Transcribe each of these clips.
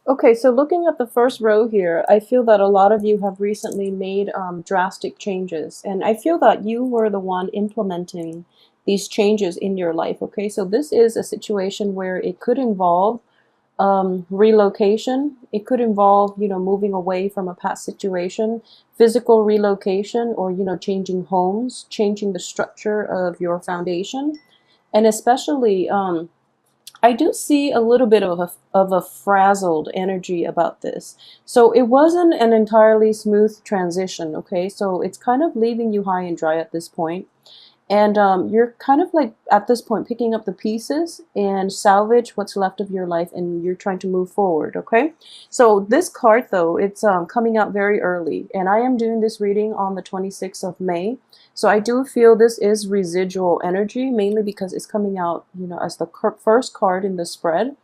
Okay, so looking at the first row here, I feel that a lot of you have recently made drastic changes, and I feel that you were the one implementing these changes in your life. Okay, so this is a situation where it could involve relocation. It could involve, moving away from a past situation, physical relocation, or, changing homes, changing the structure of your foundation. And especially, I do see a little bit of a frazzled energy about this. So it wasn't an entirely smooth transition, okay? So it's kind of leaving you high and dry at this point. And you're kind of like at this point picking up the pieces and salvage what's left of your life, and you're trying to move forward, okay? So this card, though, it's coming out very early, and I am doing this reading on the 26th of May. So I do feel this is residual energy, mainly because it's coming out, as the first card in the spread,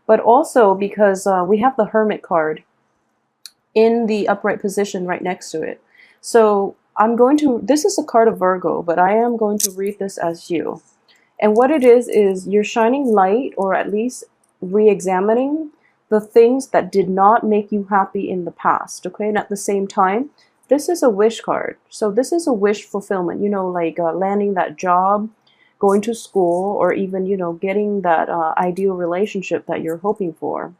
but also because we have the Hermit card in the upright position right next to it. So this is a card of Virgo, but I am going to read this as you. And what it is you're shining light, or at least re-examining the things that did not make you happy in the past, okay? And at the same time, this is a wish card. So this is a wish fulfillment, like landing that job, going to school, or even, getting that ideal relationship that you're hoping for.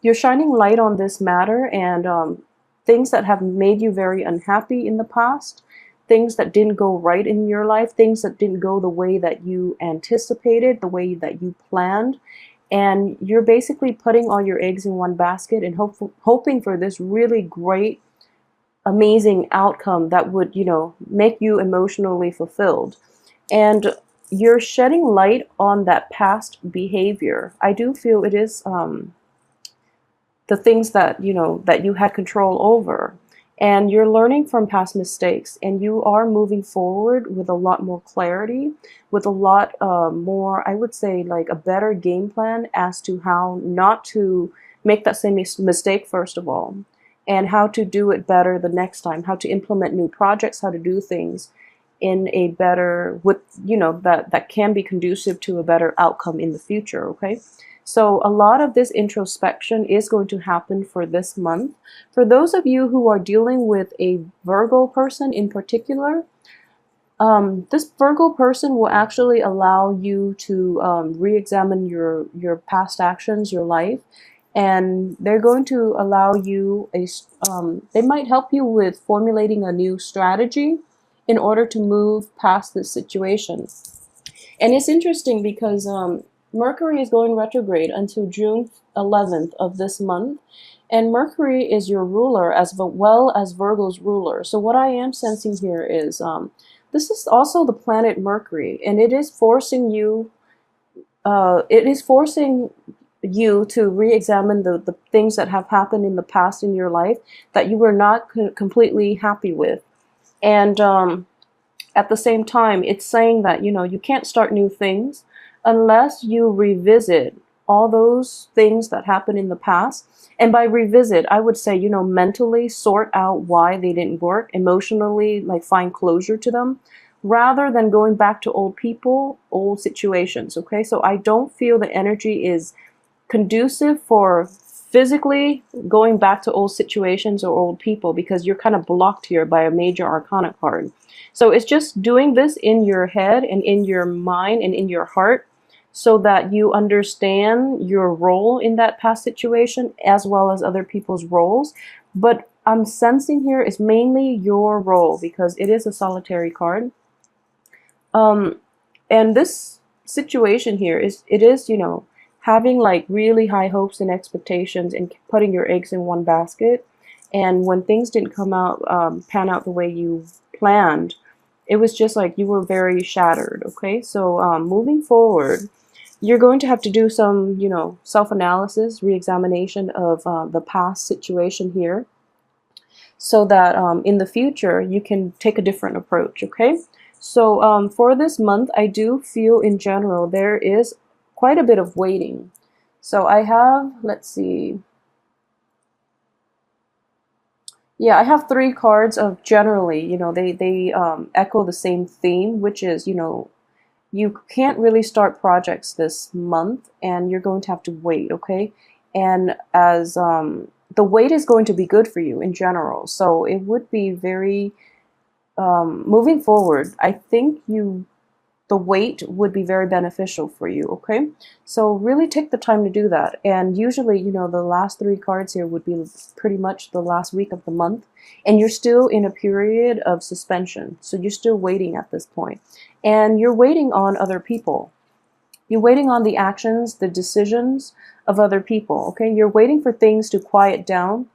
You're shining light on this matter, and things that have made you very unhappy in the past, things that didn't go right in your life, things that didn't go the way that you anticipated, the way that you planned. And you're basically putting all your eggs in one basket and hoping for this really great, amazing outcome that would, make you emotionally fulfilled. And you're shedding light on that past behavior. I do feel it is the things that that you had control over, and you're learning from past mistakes, and you are moving forward with a lot more clarity, with a lot more, I would say, like a better game plan as to how not to make that same mistake, first of all, and how to do it better the next time, how to implement new projects, how to do things in a better, with that can be conducive to a better outcome in the future, okay? So a lot of this introspection is going to happen for this month. For those of you who are dealing with a Virgo person in particular, this Virgo person will actually allow you to re-examine your past actions, your life, and they're going to allow you they might help you with formulating a new strategy in order to move past this situation. And it's interesting because Mercury is going retrograde until June 11th of this month. And Mercury is your ruler as well as Virgo's ruler. So what I am sensing here is this is also the planet Mercury, and it is forcing you to re-examine the things that have happened in the past in your life that you were not completely happy with. And at the same time, it's saying that you can't start new things unless you revisit all those things that happened in the past. And by revisit, I would say, mentally sort out why they didn't work, emotionally, like find closure to them, rather than going back to old people, old situations, okay? So I don't feel the energy is conducive for physically going back to old situations or old people, because you're kind of blocked here by a major arcana card. So it's just doing this in your head and in your mind and in your heart, so that you understand your role in that past situation as well as other people's roles. But I'm sensing here is mainly your role, because it is a solitary card. And this situation here is, having like really high hopes and expectations and putting your eggs in one basket. And when things didn't pan out the way you planned, it was just like you were very shattered, okay? So moving forward, you're going to have to do some, self-analysis, re-examination of the past situation here, so that in the future you can take a different approach, okay? So for this month, I do feel in general there is quite a bit of waiting. So I have, let's see. Yeah, I have three cards of generally, they echo the same theme, which is, you can't really start projects this month, and you're going to have to wait, okay? and as the weight is going to be good for you in general. So it would be very moving forward. I think the weight would be very beneficial for you. Okay, so really take the time to do that. And usually, you know, the last three cards here would be pretty much the last week of the month, and you're still in a period of suspension. So you're still waiting at this point, and you're waiting on other people. You're waiting on the actions, the decisions of other people. Okay, you're waiting for things to quiet down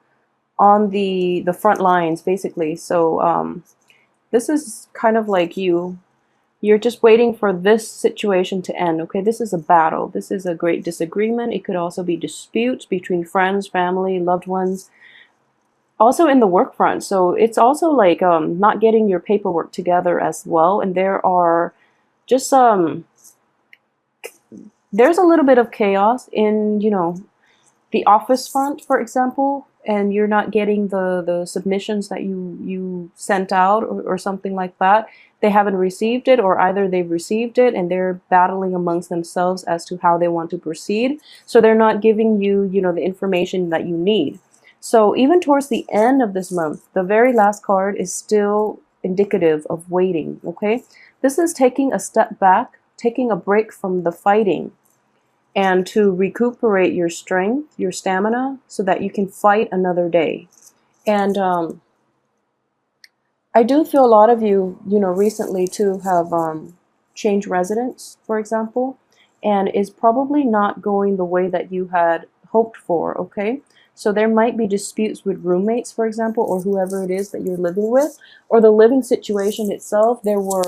on the front lines, basically. So this is kind of like you're just waiting for this situation to end. Okay, this is a battle. This is a great disagreement. It could also be disputes between friends, family, loved ones, also in the work front. So it's also like not getting your paperwork together as well. And there are just there's a little bit of chaos in, you know, the office front, for example, and you're not getting the submissions that you sent out, or something like that. They haven't received it, or either they've received it and they're battling amongst themselves as to how they want to proceed. So they're not giving you, you know, the information that you need. So even towards the end of this month, the very last card is still indicative of waiting. Okay, this is taking a step back, taking a break from the fighting, and to recuperate your strength, your stamina, so that you can fight another day. And I do feel a lot of you, you know, recently too have changed residence, for example, and is probably not going the way that you had hoped for. Okay, so there might be disputes with roommates, for example, or whoever it is that you're living with, or the living situation itself. There were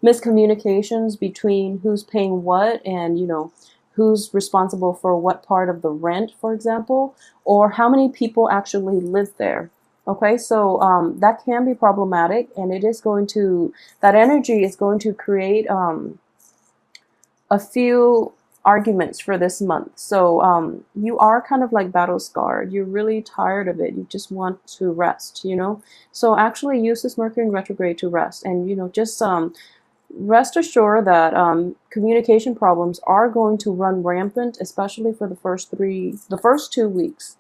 miscommunications between who's paying what, and, you know, who's responsible for what part of the rent, for example, or how many people actually live there. Okay, so that can be problematic, and it is going to, that energy is going to create a few arguments for this month. So you are kind of like battle scarred. You're really tired of it. You just want to rest, you know. So actually use this Mercury in retrograde to rest, and, you know, just rest assured that communication problems are going to run rampant, especially for the first 2 weeks.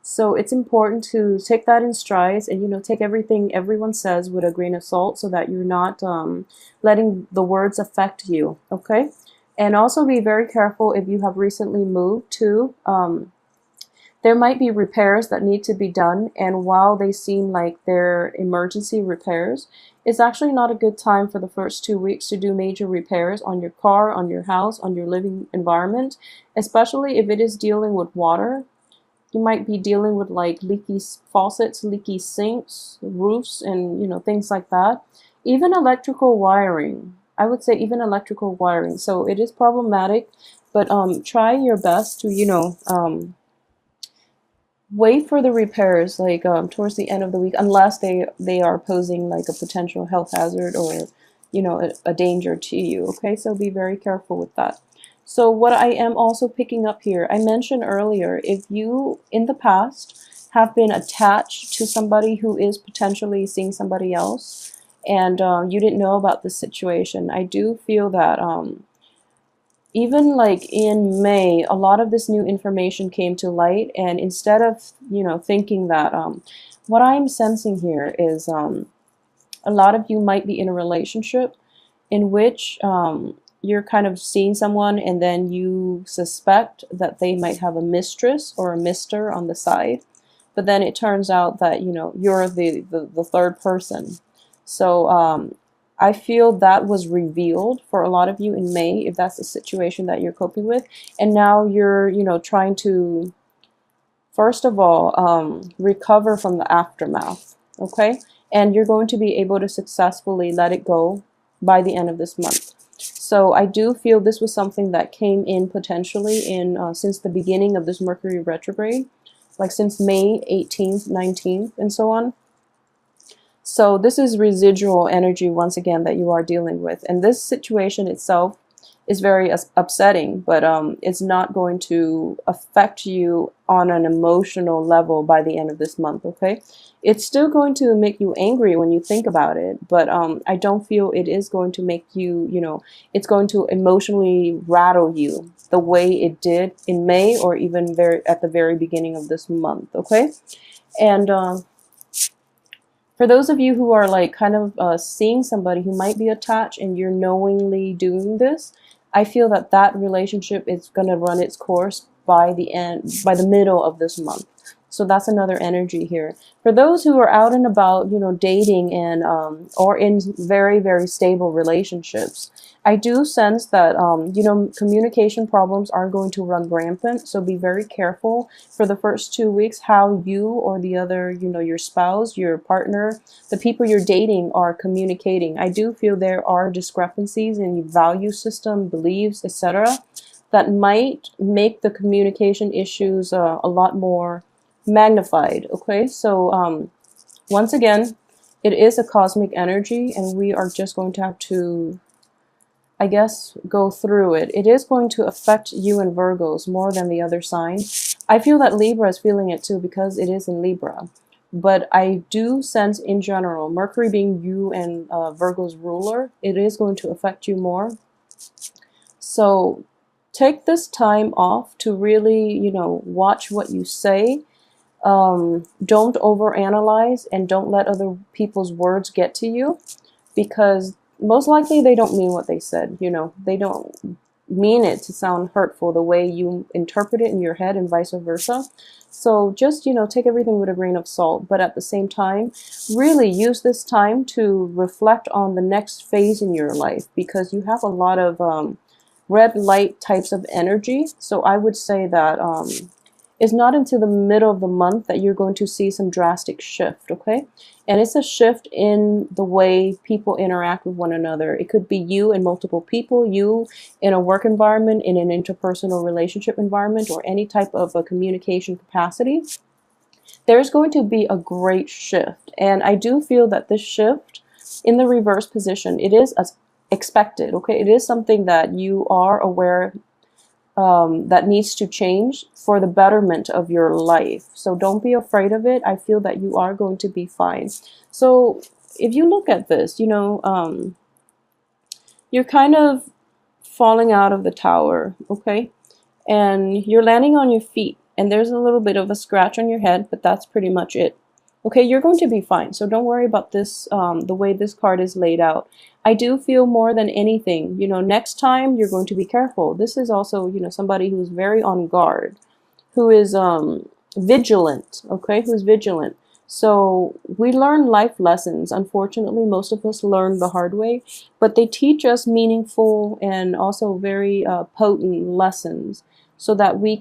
So it's important to take that in strides, and, you know, take everything everyone says with a grain of salt, so that you're not letting the words affect you. Okay, and also be very careful if you have recently moved too. There might be repairs that need to be done, and while they seem like they're emergency repairs, it's actually not a good time for the first 2 weeks to do major repairs on your car, on your house, on your living environment, especially if it is dealing with water. You might be dealing with like leaky faucets, leaky sinks, roofs, and, you know, things like that. Even electrical wiring. I would say even electrical wiring. So it is problematic, but try your best to, you know, wait for the repairs, like towards the end of the week, unless they are posing like a potential health hazard, or, you know, a danger to you. Okay, so be very careful with that. So what I am also picking up here, I mentioned earlier, if you in the past have been attached to somebody who is potentially seeing somebody else, and you didn't know about this situation, I do feel that even like in May, a lot of this new information came to light, and instead of, you know, thinking that what I'm sensing here is a lot of you might be in a relationship in which you're kind of seeing someone, and then you suspect that they might have a mistress or a mister on the side, but then it turns out that, you know, you're the third person. So I feel that was revealed for a lot of you in May, if that's the situation that you're coping with, and now you're, you know, trying to, first of all, recover from the aftermath. Okay, and you're going to be able to successfully let it go by the end of this month. So I do feel this was something that came in potentially in since the beginning of this Mercury retrograde, like since May 18th, 19th, and so on. So this is residual energy once again that you are dealing with, and this situation itself is very upsetting, but it's not going to affect you on an emotional level by the end of this month, okay? It's still going to make you angry when you think about it, but I don't feel it is going to make you, it's going to emotionally rattle you the way it did in May or even at the very beginning of this month, okay? And for those of you who are like kind of seeing somebody who might be attached and you're knowingly doing this, I feel that that relationship is going to run its course by the middle of this month. So that's another energy here. For those who are out and about, dating and or in very, very stable relationships, I do sense that, communication problems are going to run rampant. So be very careful for the first 2 weeks how you or the other, your spouse, your partner, the people you're dating are communicating. I do feel there are discrepancies in value system, beliefs, etc., that might make the communication issues a lot more magnified. Okay, so once again, it is a cosmic energy, and we are just going to have to, I guess, go through it. It is going to affect you and Virgos more than the other sign. I feel that Libra is feeling it too because it is in Libra. But I do sense in general, Mercury being you and Virgo's ruler, it is going to affect you more. So take this time off to really, watch what you say. Don't overanalyze and don't let other people's words get to you, because most likely they don't mean what they said. They don't mean it to sound hurtful the way you interpret it in your head, and vice versa. So just, take everything with a grain of salt, but at the same time, really use this time to reflect on the next phase in your life, because you have a lot of red light types of energy. So I would say that it's not until the middle of the month that you're going to see some drastic shift, okay? And it's a shift in the way people interact with one another. It could be you and multiple people, you in a work environment, in an interpersonal relationship environment, or any type of a communication capacity. There's going to be a great shift. And I do feel that this shift in the reverse position, it is as expected, okay? It is something that you are aware that needs to change for the betterment of your life. So don't be afraid of it. I feel that you are going to be fine. So if you look at this, you're kind of falling out of the tower, okay? And you're landing on your feet, and there's a little bit of a scratch on your head, but that's pretty much it. Okay, you're going to be fine. So don't worry about this, the way this card is laid out. I do feel more than anything, next time you're going to be careful. This is also, somebody who's very on guard, who is vigilant, okay, who's vigilant. So we learn life lessons. Unfortunately, most of us learn the hard way, but they teach us meaningful and also very potent lessons so that we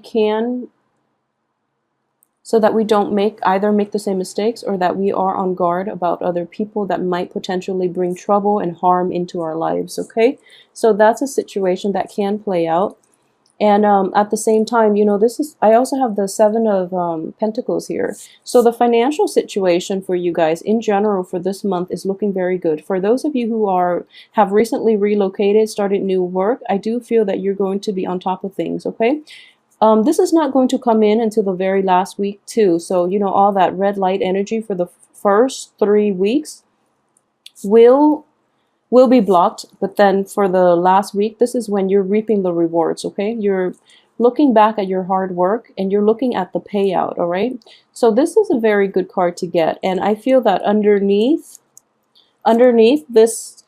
don't either make the same mistakes, or that we are on guard about other people that might potentially bring trouble and harm into our lives, okay? So that's a situation that can play out. And at the same time, I also have the Seven of Pentacles here. So the financial situation for you guys in general for this month is looking very good. For those of you who have recently relocated, started new work, I do feel that you're going to be on top of things, okay? This is not going to come in until the very last week too. So, all that red light energy for the first 3 weeks will be blocked. But then for the last week, this is when you're reaping the rewards, okay? You're looking back at your hard work and you're looking at the payout, all right? So this is a very good card to get. And I feel that underneath this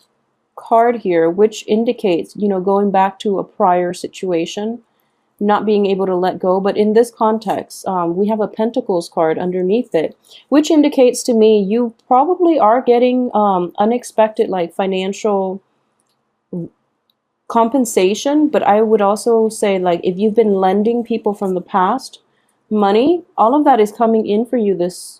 card here, which indicates, going back to a prior situation, not being able to let go. But in this context, we have a Pentacles card underneath it, which indicates to me you probably are getting unexpected financial compensation. But I would also say, if you've been lending people from the past money, all of that is coming in for you this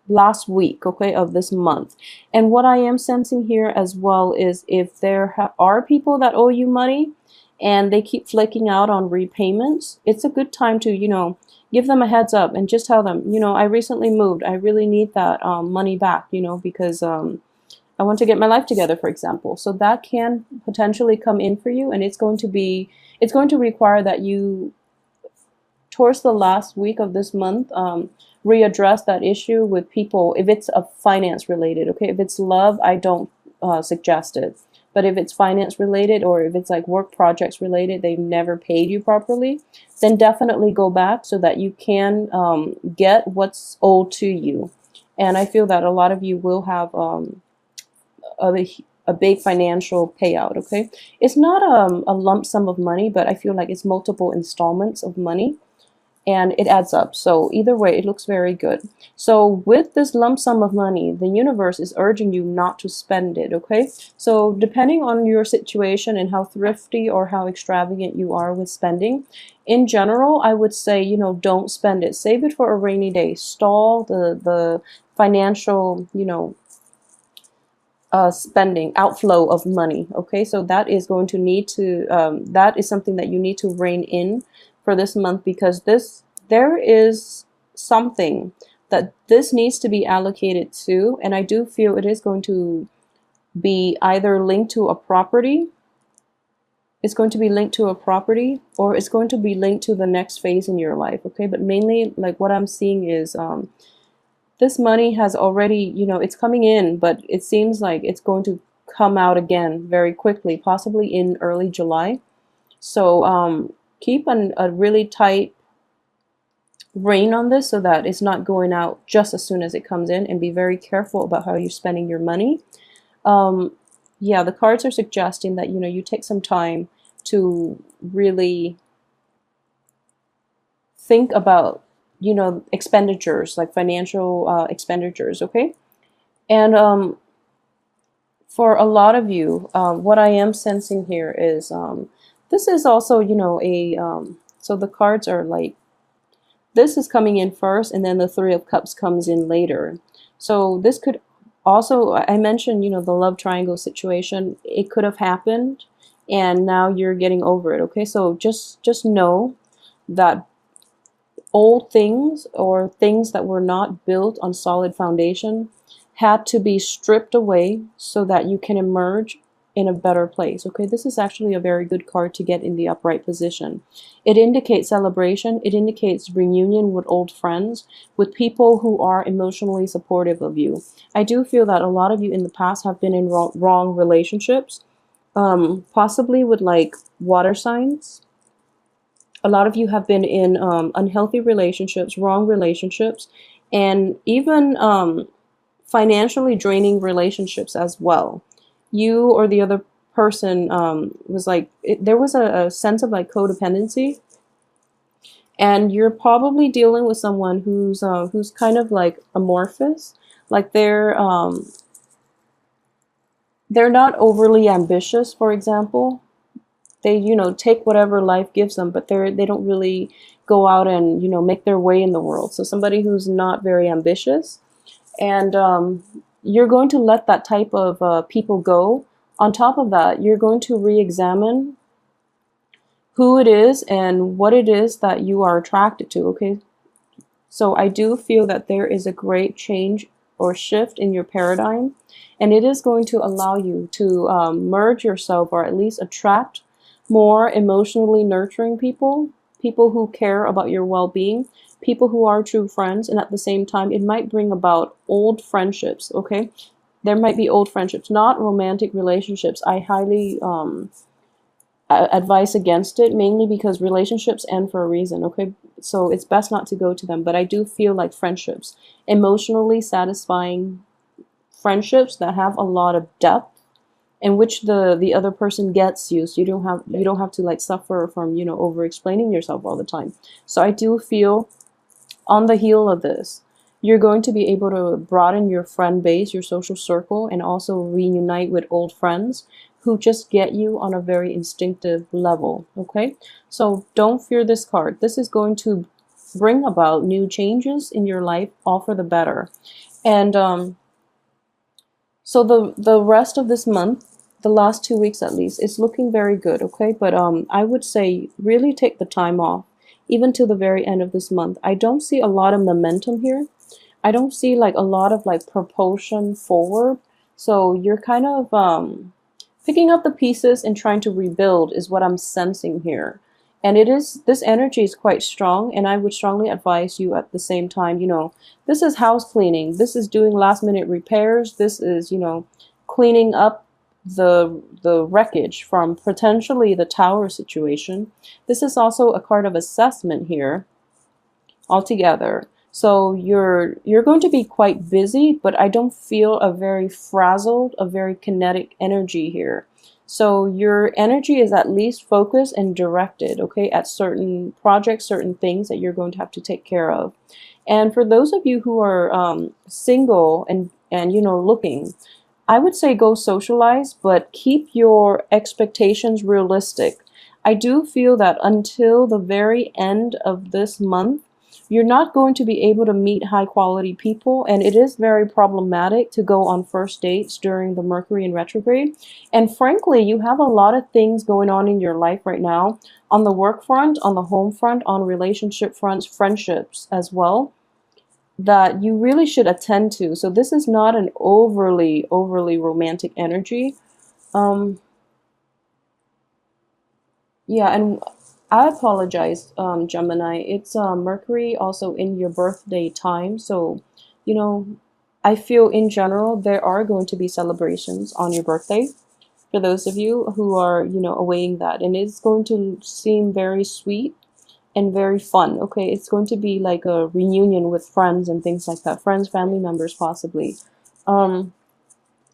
last week, okay, of this month. And what I am sensing here as well is if there are people that owe you money and they keep flaking out on repayments, it's a good time to, give them a heads up and just tell them, I recently moved. I really need that money back, because I want to get my life together, for example. So that can potentially come in for you, and it's going to require that you, towards the last week of this month, readdress that issue with people. If it's a finance related, okay, if it's love, I don't suggest it. But if it's finance related, or if it's like work projects related, they've never paid you properly, then definitely go back so that you can get what's owed to you. And I feel that a lot of you will have a big financial payout, okay? It's not a lump sum of money, but I feel like it's multiple installments of money, and it adds up. So either way, it looks very good. So with this lump sum of money, the universe is urging you not to spend it, okay? So depending on your situation and how thrifty or how extravagant you are with spending, in general, I would say, you know, don't spend it. Save it for a rainy day. Stall the financial, you know, spending outflow of money. Okay, so that is going to need to that is something that you need to rein in for this month, because there is something that this needs to be allocated to, and I do feel it is going to be either linked to a property. It's going to be linked to a property, or it's going to be linked to the next phase in your life. Okay, but mainly, like, what I'm seeing is this money has already, you know, it's coming in, but it seems like it's going to come out again very quickly, possibly in early July. So keep a really tight rein on this so that it's not going out just as soon as it comes in, and be very careful about how you're spending your money. Yeah, the cards are suggesting that, you know, you take some time to really think about, you know, expenditures, like financial expenditures, okay? And for a lot of you, what I am sensing here is this is also, you know, so the cards are like, this is coming in first, and then the Three of Cups comes in later. So this could also, I mentioned, you know, the love triangle situation. It could have happened, and now you're getting over it, okay? So just know that old things, or things that were not built on solid foundation, had to be stripped away so that you can emerge in a better place. Okay, this is actually a very good card to get in the upright position. It indicates celebration. It indicates reunion with old friends, with people who are emotionally supportive of you. I do feel that a lot of you in the past have been in wrong relationships, possibly with like water signs. A lot of you have been in unhealthy relationships, wrong relationships, and even financially draining relationships as well. You or the other person was like, there was a sense of like codependency, and you're probably dealing with someone who's kind of like amorphous, like they're not overly ambitious, for example. They, you know, take whatever life gives them, but they don't really go out and, you know, make their way in the world. So somebody who's not very ambitious, and you're going to let that type of people go. On top of that, you're going to re-examine who it is and what it is that you are attracted to, okay? So I do feel that there is a great change or shift in your paradigm, and it is going to allow you to merge yourself, or at least attract more emotionally nurturing people, people who care about your well-being, people who are true friends. And at the same time, it might bring about old friendships, okay? There might be old friendships, not romantic relationships. I highly advise against it, mainly because relationships end for a reason, okay? So it's best not to go to them. But I do feel like friendships, emotionally satisfying friendships that have a lot of depth, in which the other person gets you, so you don't have to like suffer from, you know, over explaining yourself all the time. So I do feel on the heel of this, you're going to be able to broaden your friend base, your social circle, and also reunite with old friends who just get you on a very instinctive level, okay? So don't fear this card. This is going to bring about new changes in your life, all for the better. And so the rest of this month, the last 2 weeks at least, is looking very good, okay? But I would say really take the time off, even to the very end of this month. I don't see a lot of momentum here. I don't see like a lot of like propulsion forward. So you're kind of picking up the pieces and trying to rebuild is what I'm sensing here. And it is, this energy is quite strong, and I would strongly advise you at the same time, this is house cleaning, this is doing last minute repairs, this is, cleaning up the wreckage from potentially the tower situation. This is also a card of assessment here altogether. So you're going to be quite busy, but I don't feel a very frazzled, a very kinetic energy here. So your energy is at least focused and directed, okay, at certain projects, certain things that you're going to have to take care of. And for those of you who are single and looking, I would say go socialize, but keep your expectations realistic. I do feel that until the very end of this month, you're not going to be able to meet high quality people, and it is very problematic to go on first dates during the Mercury in retrograde. And frankly, you have a lot of things going on in your life right now, on the work front, on the home front, on relationship fronts, friendships as well, that you really should attend to. So this is not an overly romantic energy. Um, yeah, and I apologize, Gemini. It's Mercury also in your birthday time. So, you know, I feel in general there are going to be celebrations on your birthday for those of you who are, awaiting that. And it's going to seem very sweet and very fun. Okay, it's going to be like a reunion with friends and things like that. Friends, family members, possibly. Um,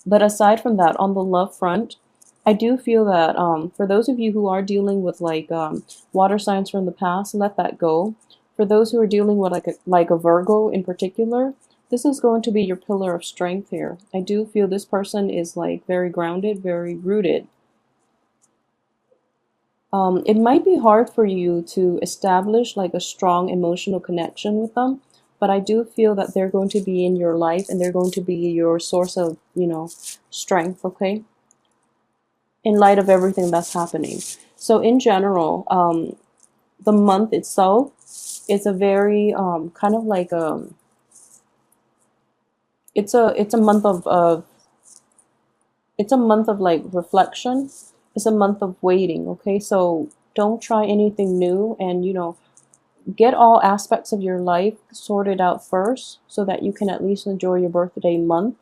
but aside from that, on the love front, I do feel that for those of you who are dealing with like water signs from the past, let that go. For those who are dealing with like a Virgo in particular, this is going to be your pillar of strength here. I do feel this person is like very grounded, very rooted. It might be hard for you to establish like a strong emotional connection with them, but I do feel that they're going to be in your life and they're going to be your source of, strength, okay? In light of everything that's happening. So in general, the month itself is a very kind of like it's a month of it's a month of like reflection. It's a month of waiting, okay? So don't try anything new, and get all aspects of your life sorted out first so that you can at least enjoy your birthday month.